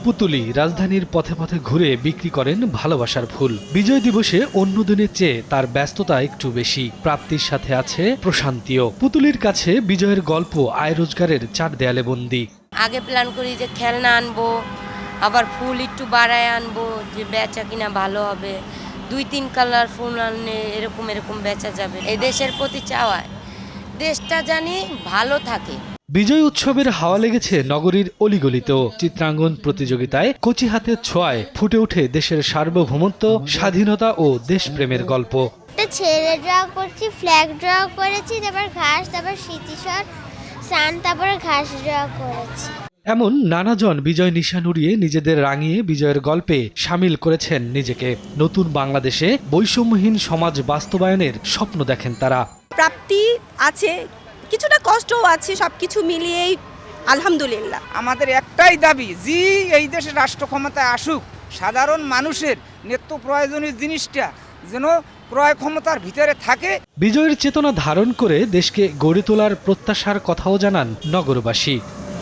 পুতুলি রাজধানীর পথে পথে ঘুরে বিক্রি করেন ভালোবাসার ফুল। বিজয় দিবসে অন্য দিনের চেয়ে তার ব্যস্ততা একটু বেশি, প্রাপ্তির সাথে আছে প্রশান্তিও। পুতুলির কাছে বিজয়ের গল্প আয় রোজগারের চার দেয়ালে বন্দি। আগে প্ল্যান করি যে খেলনা আনবো, আবার ফুল একটু বাড়ায় আনবো, যে বেচা কিনা ভালো হবে, 2-3 কালার ফুল আনলে এরকম বেচা যাবে। এই দেশের প্রতি চাওয়ায় দেশটা জানি ভালো থাকে। বিজয় উৎসবের হাওয়া লেগেছে নগরীর অলিগলিতেও। চিত্রাঙ্গন প্রতিযোগিতায় কচি হাতের ছোঁয়ায় ফুটে ওঠে দেশের সার্বভৌমত্ব, স্বাধীনতা ও দেশপ্রেমের গল্প। ছেলে ড্র করছি, ফ্ল্যাগ ড্র করেছি, তারপর ঘাস, তারপর স্মৃতিসর, সান, তারপরে ঘাস ড্র করেছি। এমন নানাজন বিজয় নিশান উড়িয়ে নিজেদের রাঙিয়ে বিজয়ের গল্পে সামিল করেছেন নিজেকে। নতুন বাংলাদেশে বৈষম্যহীন সমাজ বাস্তবায়নের স্বপ্ন দেখেন তারা। প্রাপ্তি আছে, কিছুটা কষ্টও আছে, সবকিছু মিলিয়েই আলহামদুলিল্লাহ। আমাদের একটাই দাবি, যে এই দেশে রাষ্ট্র ক্ষমতায় আসুক, সাধারণ মানুষের নিত্য প্রয়োজনীয় জিনিসটা যেন ক্রয় ক্ষমতার ভিতরে থাকে। বিজয়ের চেতনা ধারণ করে দেশকে গড়ে তোলার প্রত্যাশার কথাও জানান নগরবাসী।